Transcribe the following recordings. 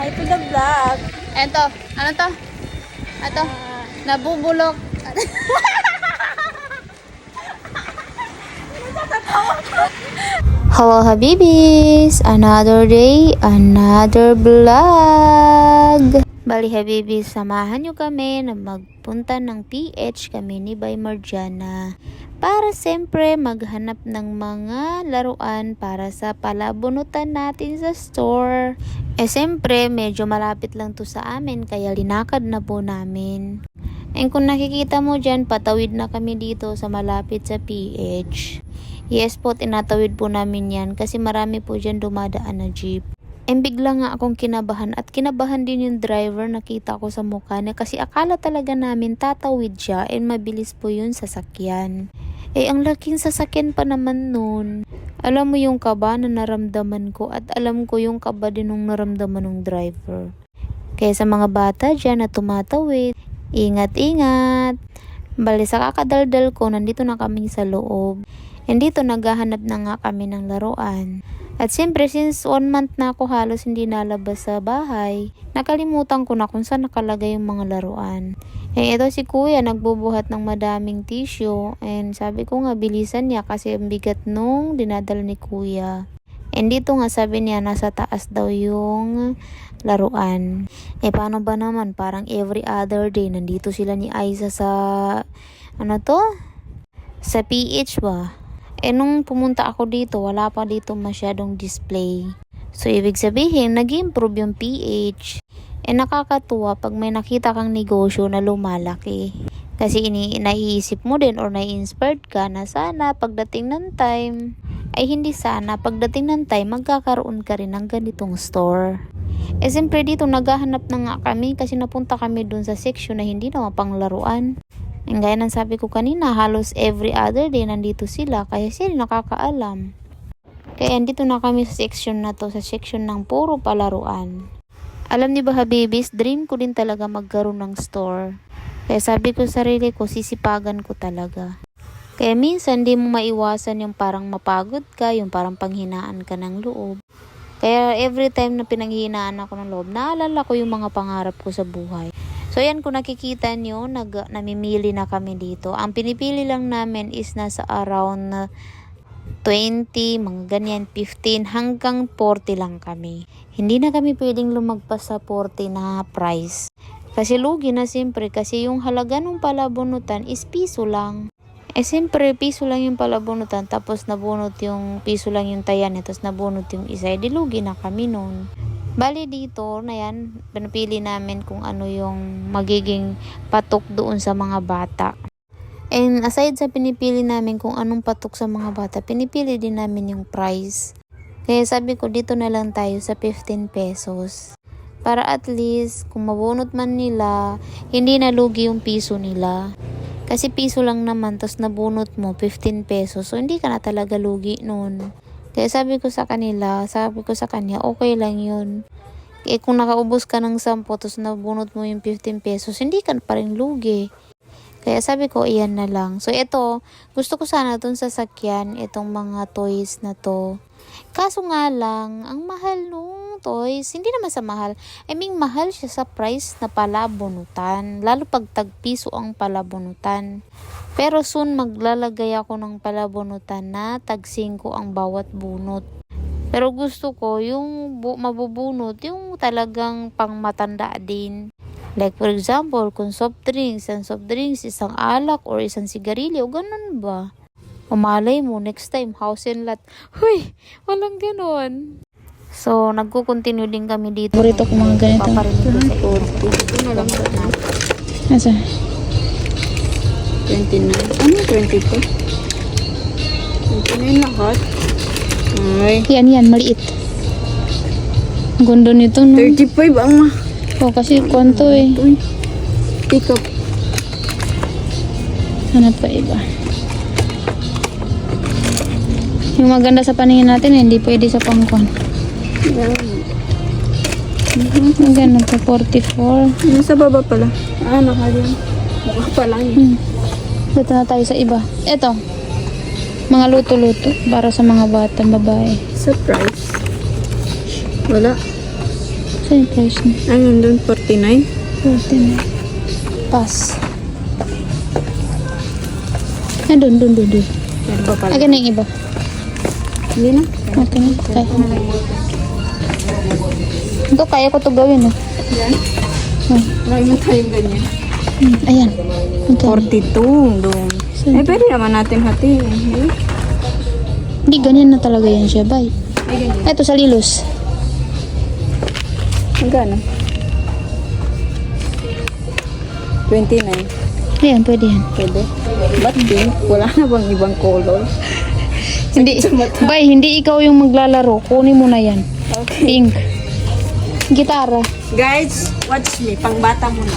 Hi to the vlog. Eto, ano to? Ato, nabubulok. Hello Habibis! Another day, another vlog! Bali Habibis, samahan nyo kami na magpunta ng PH kami ni Bay Marjana para siyempre maghanap ng mga laruan para sa palabunutan natin sa store. Siyempre, medyo malapit lang to sa amin kaya linakad na po namin. And kung nakikita mo dyan, patawid na kami dito sa malapit sa PH. Yes po, tinatawid po namin yan kasi marami po dyan dumadaan na jeep. And bigla nga akong kinabahan at kinabahan din yung driver, nakita ko sa mukha niya kasi akala talaga namin tatawid siya and mabilis po yun sasakyan. Ang laking sasakyan pa naman nun. Alam mo yung kaba na naramdaman ko at alam ko yung kaba din nung naramdaman ng driver. Kaya sa mga bata dyan na tumatawid, ingat-ingat. Bali sa kakadaldal ko, nandito na kami sa loob. And dito naghahanap na nga kami ng laruan. At siyempre, since 1 month na ako halos hindi nalabas sa bahay, nakalimutan ko na kung saan nakalagay yung mga laruan. Ito si kuya, nagbubuhat ng madaming tissue. And sabi ko nga, bilisan niya kasi ang bigat nung dinadala ni kuya. And dito nga sabi niya, nasa taas daw yung laruan. Paano ba naman? Parang every other day, nandito sila ni Aiza sa, sa PH ba? Nung pumunta ako dito, wala pa dito masyadong display. So, ibig sabihin, nag-improve yung PH. Nakakatuwa pag may nakita kang negosyo na lumalaki. Kasi naiisip mo din or nai-inspired ka na sana pagdating ng time, pagdating ng time, magkakaroon ka rin ng ganitong store. Siyempre dito, naghahanap na nga kami kasi napunta kami dun sa section na hindi naman panglaruan. Gaya ng sabi ko kanina, halos every other day nandito sila kaya sila nakakaalam. Kaya dito na kami sa section na to, sa section ng puro palaruan. Alam niyo ba Habibis, dream ko din talaga magkaroon ng store. Kaya sabi ko sa sarili ko, sisipagan ko talaga. Kaya minsan di mo maiwasan yung parang mapagod ka, yung parang panghinaan ka ng loob. Kaya every time na pinanghihinaan ako ng loob, naalala ko yung mga pangarap ko sa buhay. So yan, kung nakikita nyo, namimili na kami dito. Ang pinipili lang namin is nasa around 20, mga ganyan, 15 hanggang 40 lang kami. Hindi na kami pwedeng lumagpas sa 40 na price. Kasi lugi na siyempre kasi yung halaga ng palabunutan is piso lang. Siyempre piso lang yung palabunutan tapos nabunot yung piso lang yung tayan tapos nabunot yung isa. Lugi na kami nun. Bali dito na yan, pinapili namin kung ano yung magiging patok doon sa mga bata. And aside sa pinipili namin kung anong patok sa mga bata, pinipili din namin yung price. Kaya sabi ko dito na lang tayo sa 15 pesos. Para at least kung mabunot man nila, hindi na lugi yung piso nila. Kasi piso lang naman, tapos nabunot mo 15 pesos. So hindi ka na talaga lugi nun. Kaya sabi ko sa kanya, okay lang yun. Kung nakaubos ka ng 10, tapos nabunot mo yung 15 pesos, hindi ka pa rin lugi. Kaya sabi ko, iyan na lang. So ito, gusto ko sana itong sasakyan, itong mga toys na to. Kaso nga lang, ang mahal nung toys, hindi naman sa mahal. Mahal siya sa price na palabunutan. Lalo pag tagpiso ang palabunutan. Pero soon maglalagay ako ng palabunutan na tag 5 ang bawat bunot. Pero gusto ko yung mabubunot, yung talagang pangmatanda din. Like for example, kung soft drinks, isang alak or isang sigarilyo, ganun ba? Umalay mo, next time, house and lot. Huy, walang ganun. So, nagko-continue din kami dito. Burrito ko mga ganito. Paparinig ko sa iyo. Ito na lang ito. Asa? 29. Ano 22? 29 lahat. Ay. Yan, maliit. Ang ganda nito, no? 35 ang Kasi kwanto eh. pick up. Hanap pa iba. Yung maganda sa paningin natin, hindi pwede sa pangkwan. Ang ganda to, 44. Sa baba pala. Nakaliyan. Mukha pa lang yun. Dito na tayo sa iba. Ito. Mga luto-luto para sa mga batang babae. Surprise. Wala. Saan yung price niya? Ano doon? 49? 14. Pass. Ah, dun. Meron pa pala. Akin na yung iba. Hindi na. Okay na. Kaya. Ito, kaya ko to gawin ah. Yan. Hmm. Marami man tayong ganyan. Ayan. Ito. 42 doon. Saan? Eh, pwede naman natin hatiin. Hindi, ganyan na talaga yan siya. Bye. Ay, ganyan. Ito, sa lilos. Magkano? 29. Ayan, pwede yan. Pwede. Ba't din? Wala na bang ibang color? Hindi, bay, hindi ikaw yung maglalaro. Kunin mo na yan. Okay. Pink. Gitara. Guys, watch me. Pangbata mo na.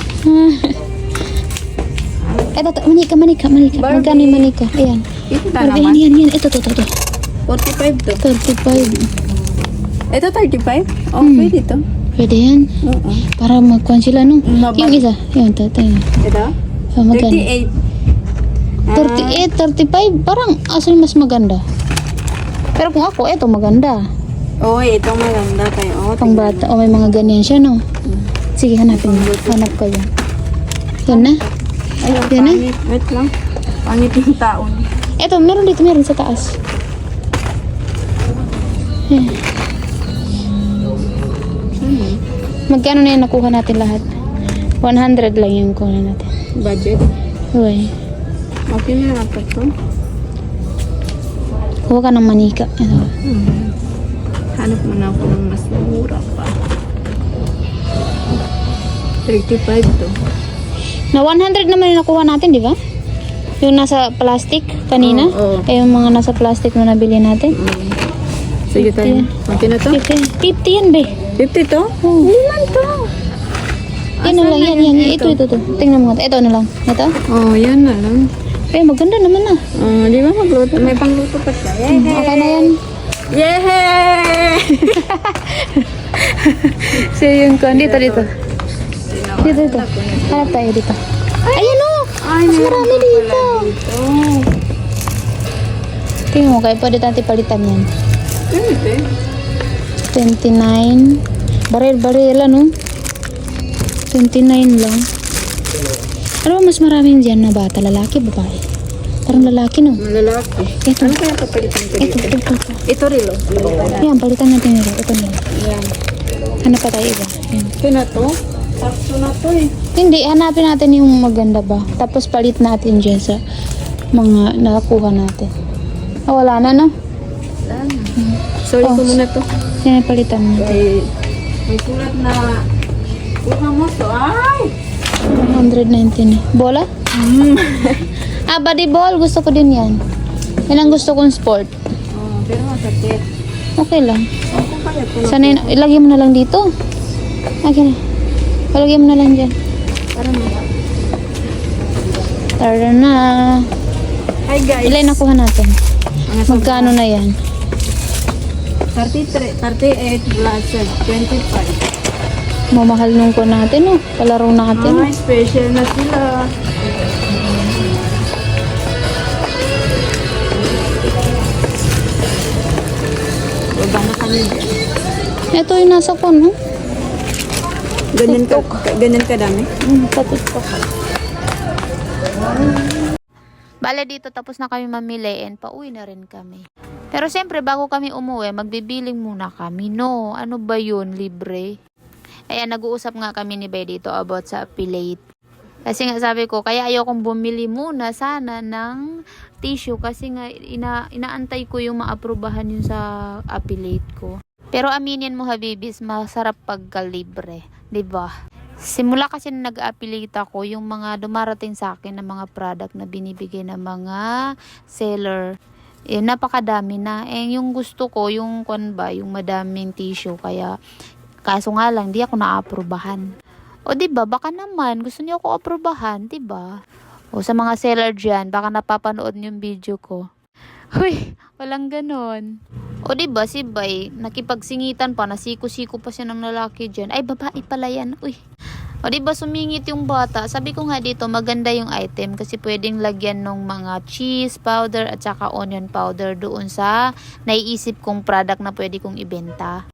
Eto, manika. Barbie. Magkano yung manika? Ayan. Ito na Barbie, naman. yan. Ito. 45 to. 35. Ito 35? Oh, pwede to. Pwede yan. Oo. Para magkuhan sila, no? Mabag. Yung isa. Yun, tayo. Ito? Oh, magkano? 38. 38, 35. Parang asan mas maganda. Pero kung ako, eto maganda. Oh, ito maganda kayo. Oh, Pang bata. O may mga ganyan siya, no? Sige, hanapin mo. Hanap ka yan. Yan na. Ayun, Yan na. pangit. Wait lang. Pangit yung taon. Eto, meron dito. Meron sa taas. Yan. Magkano na yan nakuha natin lahat? 100 lang yung kuha natin. Budget. Uy. Okay na ako to. Kuha ka ng manika. Ito. Hanap mo na ako ng mas mura pa. 35 to. Na 100 naman yung nakuha natin, di ba? Yung nasa plastic kanina. Oo. Eh, yung mga nasa plastic na nabili natin. Sige tayo. Okay na to? 50 yan, be. 50 to? Oh. Hindi man to. Yan na lang, yan. Ito. Tingnan mo. Ito na lang. Ito. Oh, yan na lang. Eh, maganda naman na. Di ba magluto? May pangluto pa siya. Yay! Okay na yan. Yay! So, yung kuha. Dito. Dito. Hanap tayo dito. Ayan o! Ay, Mas meron marami pa pala dito. dito. Tingnan mo, kaya pwede natin palitan yan. Pwede. 29. Baril ano? 29 lang. Ano ba mas maraming dyan na bata? Lalaki, babae? Parang lalaki, no? Malalaki. Ito. Ano kaya papalitan ko Ito. dito? Ito rilo. Yan, palitan natin nila. Ito nila. Yan. Hanap pa tayo iba. Yan. Ito na to. Sakto na to eh. Hindi, hanapin natin yung maganda ba. Tapos palit natin dyan sa mga nakakuha natin. Ah, wala na, no? Sorry ko muna to. Yan, palitan mo. May sulat na kuha mo to. Ay! 119 eh. Bola? Ah, body ball. Gusto ko din yan. Yan ang gusto kong sport. Oh, pero masakit. Okay lang. Ako kaya to. Sana yun, ilagay mo na lang dito. Okay na. Ilagay mo na lang dyan. Para mo. Tara na. Hi guys. Ilan nakuha natin? Mga Magkano na yan? 38 plus 25. Mamahal nung ko natin, oh. Palaro natin. Ay, special na sila. Baba na kami dyan. Ito yung nasa ko, no? Ganyan ka dami? Patutok. Bale dito tapos na kami mamili and pauwi na rin kami. Pero siyempre bago kami umuwi, magbibiling muna kami. No, ano ba yun? Libre. Ayan, nag-uusap nga kami ni Bay dito about sa affiliate. Kasi nga sabi ko, kaya ayokong bumili muna sana ng tissue kasi nga inaantay ko yung maaprubahan yun sa affiliate ko. Pero aminin mo Habibis, masarap pagka libre, 'di ba? Simula kasi na nag-affiliate ako, yung mga dumarating sa akin na mga product na binibigay ng mga seller, napakadami na. Yung gusto ko, yung yung madaming tissue, kaya kaso nga lang, di ako naaprubahan. O diba, baka naman, gusto niyo ako aprubahan, diba? O sa mga seller dyan, baka napapanood niyo yung video ko. Uy, walang ganon. O diba, si Bay, nakipagsingitan pa, nasiko-siko pa siya ng lalaki dyan. Ay, babae pala yan, uy. O diba, sumingit yung bata. Sabi ko nga dito, maganda yung item kasi pwedeng lagyan ng mga cheese powder at saka onion powder doon sa naiisip kong product na pwede kong ibenta.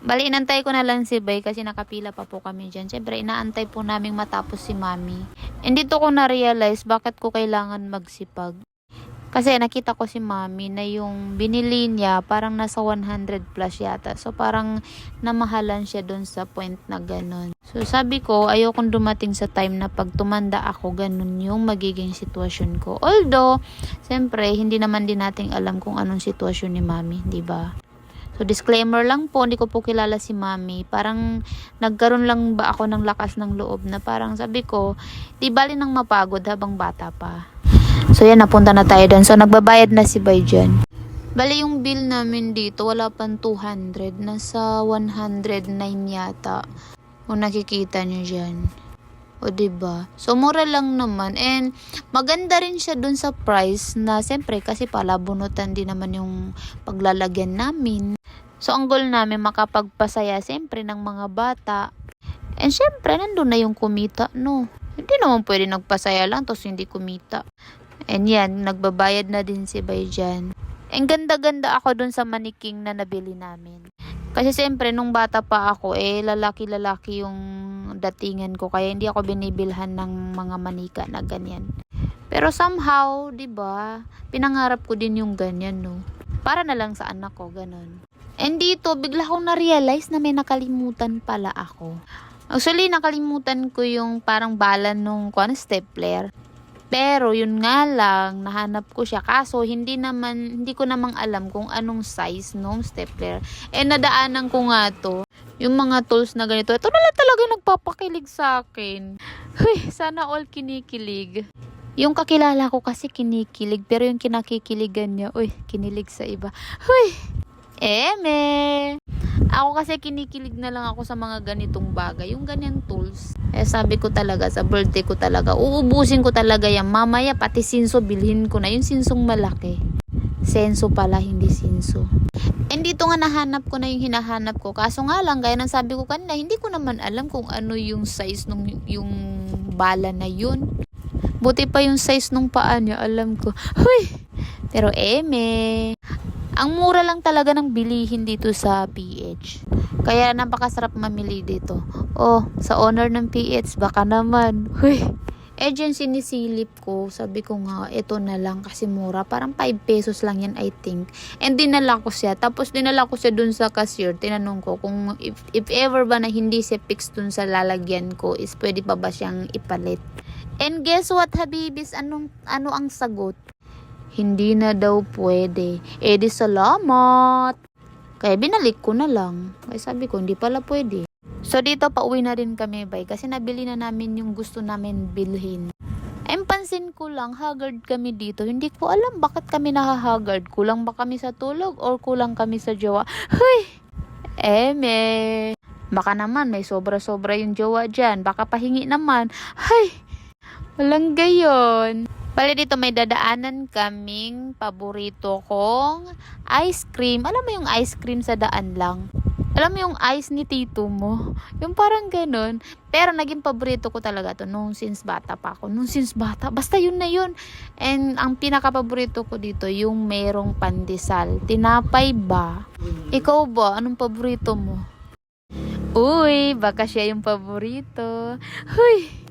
Bali, inantay ko na lang si Bay kasi nakapila pa po kami dyan. Siyempre, inaantay po namin matapos si Mami. And dito ko na-realize bakit ko kailangan magsipag. Kasi nakita ko si Mami na yung binili niya parang nasa 100 plus yata. So, parang namahalan siya dun sa point na ganun. So, sabi ko, ayokong dumating sa time na pag tumanda ako, ganun yung magiging sitwasyon ko. Although, siyempre, hindi naman din nating alam kung anong sitwasyon ni Mami, di ba? So, disclaimer lang po, hindi ko po kilala si Mami. Parang nagkaroon lang ba ako ng lakas ng loob na parang sabi ko, di bali nang mapagod habang bata pa. So, yan, napunta na tayo doon. So, nagbabayad na si Bay dyan. Bali, yung bill namin dito, wala pang 200. Nasa 109 yata. Kung nakikita nyo dyan. O, diba? So, mura lang naman. And, maganda rin siya dun sa price na, siyempre, kasi palabunutan din naman yung paglalagyan namin. So, ang goal namin, makapagpasaya, siyempre, ng mga bata. And, siyempre, nandun na yung kumita, no? Hindi naman pwede nagpasaya lang, tapos hindi kumita. And yan, nagbabayad na din si Bay dyan. And ganda-ganda ako dun sa maniking na nabili namin. Kasi siyempre, nung bata pa ako, lalaki-lalaki yung datingan ko. Kaya hindi ako binibilhan ng mga manika na ganyan. Pero somehow, di ba, pinangarap ko din yung ganyan, no? Para na lang sa anak ko, ganun. And dito, bigla akong na-realize na may nakalimutan pala ako. Actually, nakalimutan ko yung parang bala nung stapler. Pero yun nga lang, nahanap ko siya. Kaso hindi ko namang alam kung anong size nung stapler. Nadaanan ko nga to. Yung mga tools na ganito. Ito na lang talaga nagpapakilig sa akin. Huy, sana all kinikilig. Yung kakilala ko kasi kinikilig. Pero yung kinakikiligan niya, kinilig sa iba. Huy, eme. Ako kasi kinikilig na lang ako sa mga ganitong bagay. Yung ganyan tools. Sabi ko talaga, sa birthday ko talaga, uubusin ko talaga yan. Mamaya, pati sinso, bilhin ko na. Yung sinsong malaki. Senso pala, hindi sinso. And dito nga nahanap ko na yung hinahanap ko. Kaso nga lang, gaya ng sabi ko kanina, hindi ko naman alam kung ano yung size nung yung bala na yun. Buti pa yung size nung paa niya, alam ko. Huy! Pero ang mura lang talaga ng bilihin dito sa PH. Kaya napakasarap mamili dito. Sa owner ng PH, baka naman. Huy! Dyan sinisilip ko. Sabi ko nga, ito na lang kasi mura. Parang 5 pesos lang yan, I think. And dinala ko siya. Tapos dinala ko siya dun sa cashier. Tinanong ko kung if ever ba na hindi siya fix dun sa lalagyan ko, is pwede pa ba siyang ipalit. And guess what, Habibis? Ano ang sagot? Hindi na daw pwede. Di salamat. Kaya binalik ko na lang. Kaya sabi ko, hindi pala pwede. So dito pauwi na rin kami, Bay. Kasi nabili na namin yung gusto namin bilhin. Pansin ko lang, haggard kami dito. Hindi ko alam bakit kami nahahaggard. Kulang ba kami sa tulog or kulang kami sa jowa? Huy! Baka naman may sobra-sobra yung jowa dyan. Baka pahingi naman. Hay! Walang gayon. Bali dito may dadaanan kaming paborito kong ice cream. Alam mo yung ice cream sa daan lang? Alam mo yung ice ni tito mo? Yung parang ganun. Pero naging paborito ko talaga to nung since bata pa ako. Basta yun na yun. And ang pinaka-paborito ko dito, yung merong pandesal. Tinapay ba? Ikaw ba? Anong paborito mo? Uy, baka siya yung paborito. Huy!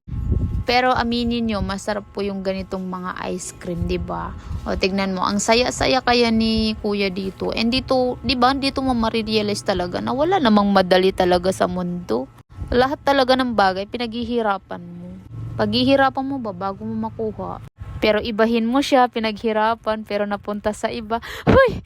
Pero aminin nyo, masarap po yung ganitong mga ice cream, diba? O, tignan mo, ang saya-saya kaya ni kuya dito. And dito, diba, dito mo marirealize talaga na wala namang madali talaga sa mundo. Lahat talaga ng bagay, pinaghihirapan mo. Paghihirapan mo ba, bago mo makuha. Pero ibahin mo siya, pinaghirapan, pero napunta sa iba. Huy,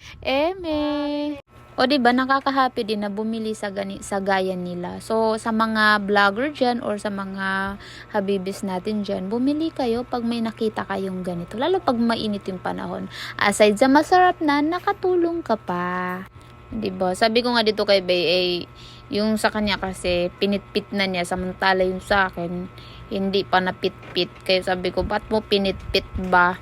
O diba, nakaka-happy din na bumili sa gaya nila. So, sa mga vlogger dyan or sa mga habibis natin dyan, bumili kayo pag may nakita kayong ganito. Lalo pag mainit yung panahon. Aside sa masarap na, nakatulong ka pa. Diba? Sabi ko nga dito kay Bay, yung sa kanya kasi, pinitpit na niya. Samantala yung sa akin, hindi pa napitpit. Kaya sabi ko, ba't mo pinitpit ba?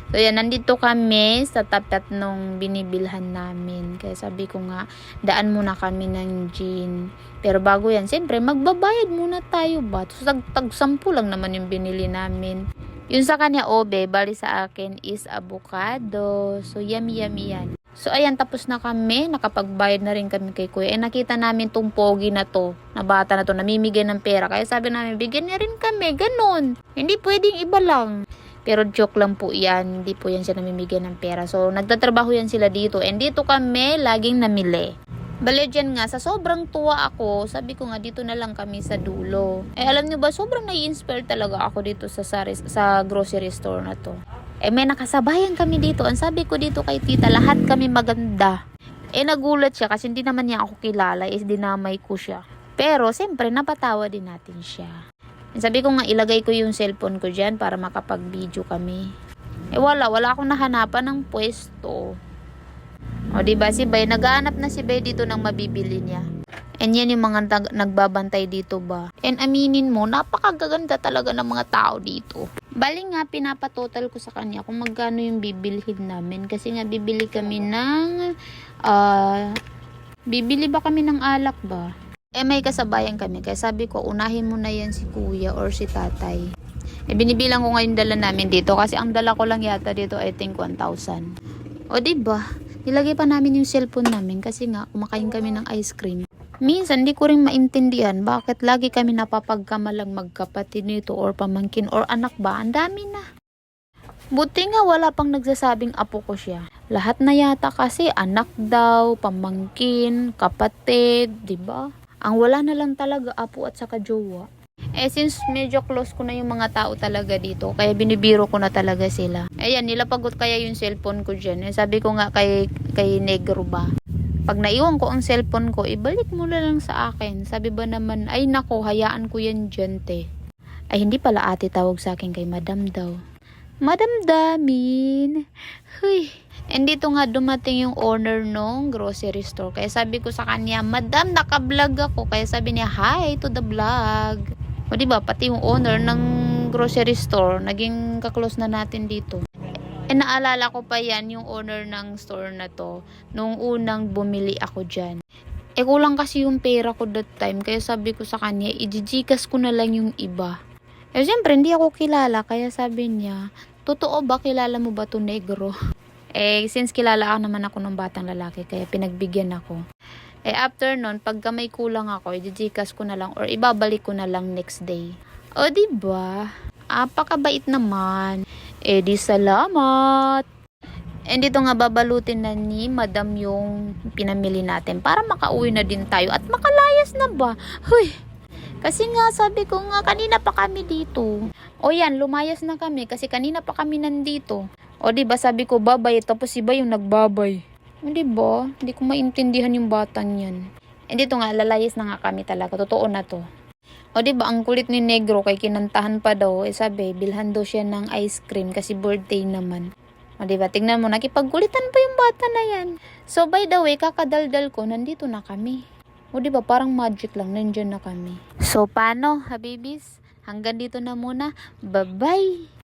So yan, nandito kami sa tapat nung binibilhan namin. Kaya sabi ko nga, daan muna kami ng gin. Pero bago yan, siyempre magbabayad muna tayo ba? So tag-10 lang naman yung binili namin. Yung sa kanya obe, bali sa akin is avocado. So, yummy yan. So, ayan, tapos na kami. Nakapagbayad na rin kami kay kuya. Nakita namin tong pogi na to, na bata na to, namimigay ng pera. Kaya sabi namin, bigyan niya rin kami. Ganon. Hindi pwedeng iba lang. Pero joke lang po yan. Hindi po yan siya namimigay ng pera. So, nagtatrabaho yan sila dito. And dito kami laging namili. Bale dyan nga, sa sobrang tuwa ako, sabi ko nga dito na lang kami sa dulo. Alam nyo ba, sobrang nai-inspire talaga ako dito sa grocery store na to. May nakasabayan kami dito. Ang sabi ko dito kay tita, lahat kami maganda. Nagulat siya kasi hindi naman niya ako kilala, dinamay ko siya. Pero, siyempre, napatawa din natin siya. Sabi ko nga, ilagay ko yung cellphone ko dyan para makapag-video kami. Wala akong nahanapan ng pwesto. O diba si Bay, naghahanap na si Bay dito ng mabibili niya. And yan yung mga nagbabantay dito ba. And aminin mo, napakagaganda talaga ng mga tao dito. Bali nga, pinapatotal ko sa kanya kung magkano yung bibilhin namin. Kasi nga, bibili ba kami ng alak ba? May kasabayan kami. Kaya sabi ko, unahin mo na yan si kuya or si tatay. Binibilang ko ngayon dala namin dito. Kasi ang dala ko lang yata dito, I think 1,000. O diba? Nilagay pa namin yung cellphone namin kasi nga kumakain kami ng ice cream. Minsan di ko rin maintindihan bakit lagi kami napapagkamalang magkapatid nito or pamangkin or anak ba. Ang dami na. Buti nga wala pang nagsasabing apo ko siya. Lahat na yata kasi anak daw, pamangkin, kapatid, di ba? Ang wala na lang talaga apo at saka jowa. Since medyo close ko na yung mga tao talaga dito, kaya binibiro ko na talaga sila. Ayan, nilapagot kaya yung cellphone ko dyan. Sabi ko nga kay Negro ba, pag naiwan ko ang cellphone ko, ibalik mo na lang sa akin. Sabi ba naman, ay nako, hayaan ko yan dyan, te. Ay, hindi pala ate tawag sa akin kay Madam daw. Madam Damin. Huy. And dito nga dumating yung owner nung grocery store. Kaya sabi ko sa kanya, Madam, naka-vlog ako. Kaya sabi niya, hi to the vlog. O diba, pati yung owner ng grocery store, naging kaklose na natin dito. Naalala ko pa yan, yung owner ng store na to, nung unang bumili ako dyan. Kulang kasi yung pera ko that time, kaya sabi ko sa kanya, i-gcash ko na lang yung iba. Siyempre, hindi ako kilala, kaya sabi niya, totoo ba, kilala mo ba to Negro? Since kilala naman ako ng batang lalaki, kaya pinagbigyan ako. After nun, pagka may kulang ako, i-gcash ko na lang or ibabalik ko na lang next day. O, diba? Apakabait naman. Di salamat. And dito nga babalutin na ni Madam yung pinamili natin para makauwi na din tayo at makalayas na ba? Huy! Kasi nga sabi ko nga kanina pa kami dito. O yan, lumayas na kami kasi kanina pa kami nandito. O diba sabi ko babay tapos iba yung nagbabay. Hindi ba? Hindi ko maintindihan yung batang yan. Dito nga, lalayas na nga kami talaga. Totoo na to. O diba, ang kulit ni Negro kay kinantahan pa daw. Sabi, bilhan daw siya ng ice cream kasi birthday naman. O diba, tignan mo, nakipagkulitan pa yung bata na yan. So, by the way, kakadaldal ko, nandito na kami. O diba, parang magic lang, nandyan na kami. So, paano, habibis? Hanggang dito na muna. Bye-bye!